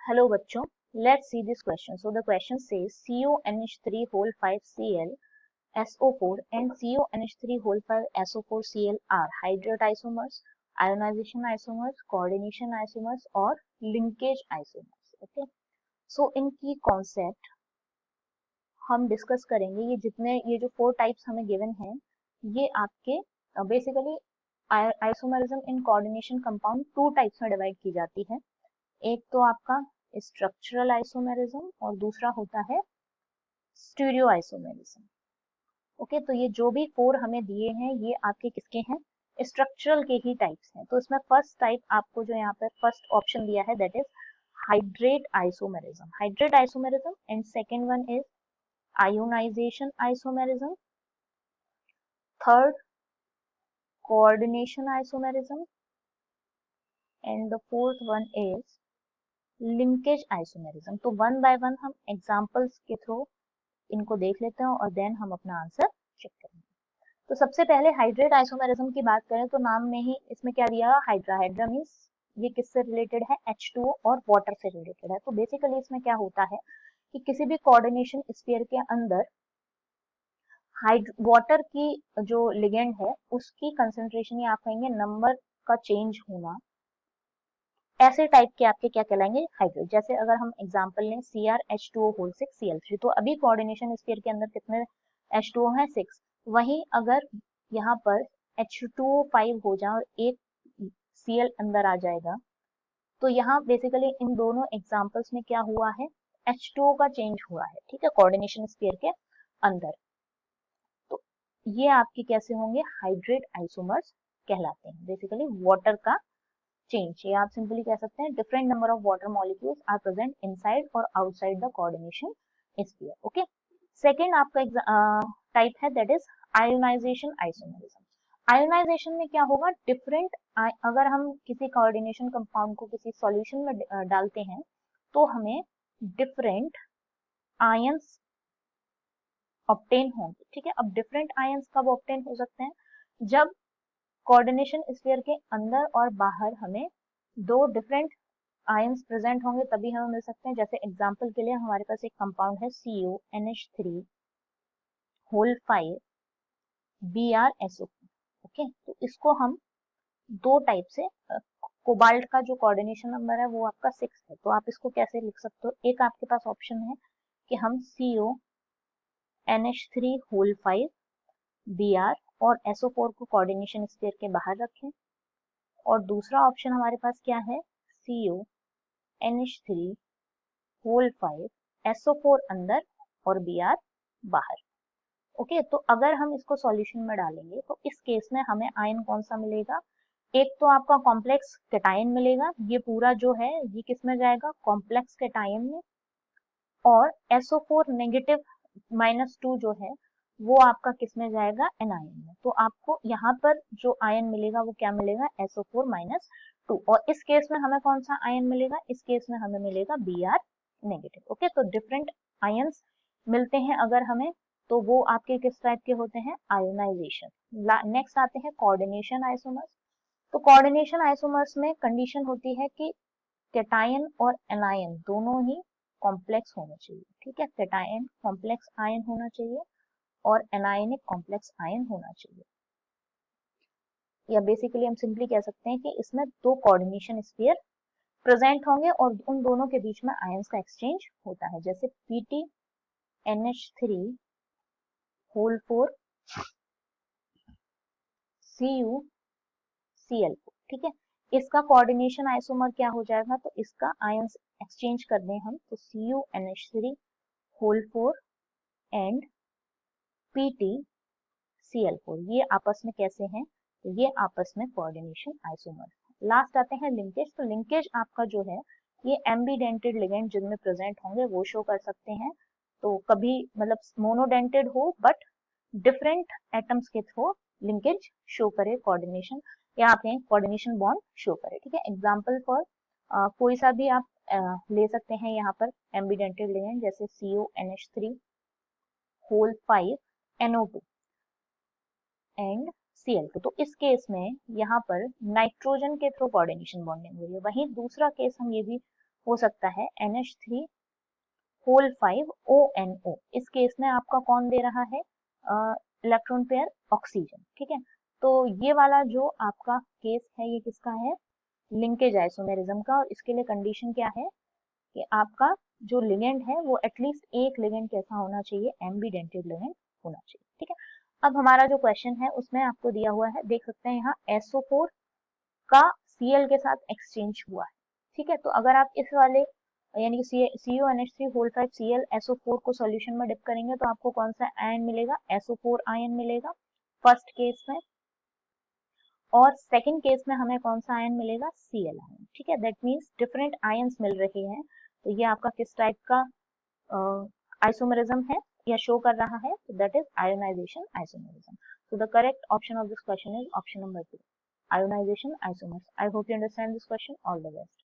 Hello बच्चों, let's see this question. So the question says CONH3 whole 5Cl SO4 and CONH3 whole 5 SO4Cl are hydrate isomers, ionization isomers, coordination isomers और linkage isomers. Okay. So इनकी concept हम discuss करेंगे. ये जो 4 types हमें given हैं, ये आपके basically isomerism in coordination compound 2 types में डिवाइड की जाती है. एक तो आपका स्ट्रक्चरल आइसोमेरिज्म और दूसरा होता है स्टीरियो आइसोमेरिज्म. ओके, तो ये जो भी 4 हमें दिए हैं ये आपके किसके हैं? स्ट्रक्चरल के ही टाइप्स हैं. तो इसमें फर्स्ट टाइप आपको जो यहाँ पर फर्स्ट ऑप्शन दिया है that is hydrate isomerism and second one is ionisation isomerism, third coordination isomerism and the fourth one is linkage isomerism. तो वन बाय वन हम एग्जांपल्स के थ्रू इनको देख लेते हैं और देन हम अपना आंसर चेक करेंगे. तो सबसे पहले हाइड्रेट आइसोमेरिज्म की बात करें तो नाम में ही इसमें क्या दिया है? हाइड्रा मीन्स ये किससे रिलेटेड है? H2O और वाटर से रिलेटेड है. तो बेसिकली इसमें क्या होता है कि किसी भी कोऑर्डिनेशन स्फीयर के अंदर वाटर की जो लिगेंड है उसकी कंसेंट्रेशन या आप कहेंगे नंबर का चेंज होना, ऐसे टाइप के आपके क्या कहलाएंगे? हाइड्रेट. जैसे अगर हम एग्जांपल लें CrH2O होल 6Cl3, तो अभी कोऑर्डिनेशन स्फीयर के अंदर कितने H2O है? 6. वहीं अगर यहाँ पर H2O5 हो जाए और एक Cl अंदर आ जाएगा, तो यहाँ बेसिकली इन दोनों एग्जांपल्स में क्या हुआ है? H2O का चेंज हुआ है. ठीक है, कोऑर्डिनेशन स्फीयर के अंदर. तो ये आपके कैसे होंगे? हाइड्रेट आइसोमर्स कहलाते हैं. बेसिकली वाटर का चेंज, या आप सिंपली कह सकते हैं different number of water molecules are present inside और outside the coordination sphere. Okay. Second आपका टाइप है that is ionisation isomerism. Ionization में क्या होगा? डिफरेंट, अगर हम किसी कोऑर्डिनेशन कंपाउंड को किसी सॉल्यूशन में डालते हैं तो हमें डिफरेंट आयंस ऑब्टेन होंगे. ठीक है, अब डिफरेंट आयंस कब ऑब्टेन हो सकते हैं? जब कोऑर्डिनेशन स्फीयर के अंदर और बाहर हमें दो डिफरेंट आयंस प्रेजेंट होंगे तभी हमें मिल सकते हैं. जैसे एग्जांपल के लिए हमारे पास एक कंपाउंड है CONH3 होल 5 BrSO4. ओके, तो इसको हम दो टाइप से, कोबाल्ट का जो कोऑर्डिनेशन नंबर है वो आपका 6 है, तो आप इसको कैसे लिख सकते हो? एक आपके पास ऑप्शन है कि हम CONH3 होल 5 Br और SO4 को कोऑर्डिनेशन स्फीयर के बाहर रखें, और दूसरा ऑप्शन हमारे पास क्या है? CONH3 होल 5 SO4 अंदर और Br बाहर. ओके, तो अगर हम इसको सॉल्यूशन में डालेंगे तो इस केस में हमें आयन कौन सा मिलेगा? एक तो आपका कॉम्प्लेक्स कैटायन मिलेगा. ये पूरा जो है ये किस में जाएगा? कॉम्प्लेक्स कैटायन में. और SO4 नेगेटिव -2 जो है वो आपका किस में जाएगा? एनायन में. तो आपको यहाँ पर जो आयन मिलेगा वो क्या मिलेगा? SO4 -2. और इस केस में हमें कौन सा आयन मिलेगा? इस केस में हमें मिलेगा Br नेगेटिव. ओके, तो डिफरेंट आयंस मिलते हैं अगर हमें, तो वो आपके किस टाइप के होते हैं? आयोनाइजेशन. नेक्स्ट आते हैं कोऑर्डिनेशन आइसोमर्स. तो कोऑर्डिनेशन आइसोमर्स में कंडीशन होती है कि कैटायन और एनायन दोनों ही कॉम्प्लेक्स होने चाहिए. ठीक है, कैटायन कॉम्प्लेक्स आयन होना चाहिए और एनायनिक कॉम्प्लेक्स आयन होना चाहिए. या बेसिकली हम सिंपली कह सकते हैं कि इसमें दो कोऑर्डिनेशन स्फीयर प्रेजेंट होंगे और उन दोनों के बीच में आयंस का एक्सचेंज होता है. जैसे PtNH3 होल 4 CuCl4. ठीक है, इसका कोऑर्डिनेशन आइसोमर क्या हो जाएगा? तो इसका आयंस एक्सचेंज कर दें हम तो CuNH3 होल 4 एंड PtCl4. ये आपस में कैसे हैं? तो ये आपस में कोऑर्डिनेशन आइसोमर. लास्ट आते हैं लिंकेज. तो लिंकेज आपका जो है ये एम्बीडेंटेड लिगेंड जिनमें प्रेजेंट होंगे वो शो कर सकते हैं. तो कभी मतलब मोनोडेंटेड हो बट डिफरेंट एटम्स के थ्रू लिंकेज शो करे, कोऑर्डिनेशन या आप कोऑर्डिनेशन बॉन्ड शो करे. ठीक है, एग्जांपल फॉर कोई सा भी आप ले सकते हैं यहाँ पर एम्बीडेंटेड लिगेंड, जैसे CONH3 whole 5 NO2 and Cl2. तो इस केस में यहाँ पर नाइट्रोजन के थ्रू कोऑर्डिनेशन बॉन्डिंग हो रही है. वहीं दूसरा केस हम ये भी हो सकता है NH3 होल 5 ONO। इस केस में आपका कौन दे रहा है इलेक्ट्रॉन पेयर? ऑक्सीजन। ठीक है, तो ये वाला जो आपका केस है ये किसका है? लिंकेज आइसोमेरिज्म का। और इसके लिए कंडीशन क्या है कि आपका जो लिगेंड है वो एटलीस्ट एक लिगेंड कैसा होना चाहिए? एम्बीडेंटेड लिगेंड होना चाहिए। ठीक है, अब हमारा जो क्वेश्चन है उसमें आपको दिया हुआ है, देख सकते हैं यहाँ SO4 का Cl के साथ एक्सचेंज हुआ है। ठीक है, तो अगर आप इस वाले यानी कि CuNH3 होल 5 ClSO4 को सॉल्यूशन में डिप करेंगे तो आपको कौन सा आयन मिलेगा? SO4 आयन मिलेगा फर्स्ट केस में, और सेकंड केस में हमें कौन सा आयन मिलेगा? Cl ion. ठीक है, दैट मीन्स डिफरेंट आयंस मिल रहे हैं। तो ये आपका किस टाइप का आइसोमेरिज्म है या शो कर रहा है? तो that is ionisation isomerism. So the correct option of this question is option number 2, ionization isomers. I hope you understand this question. All the best.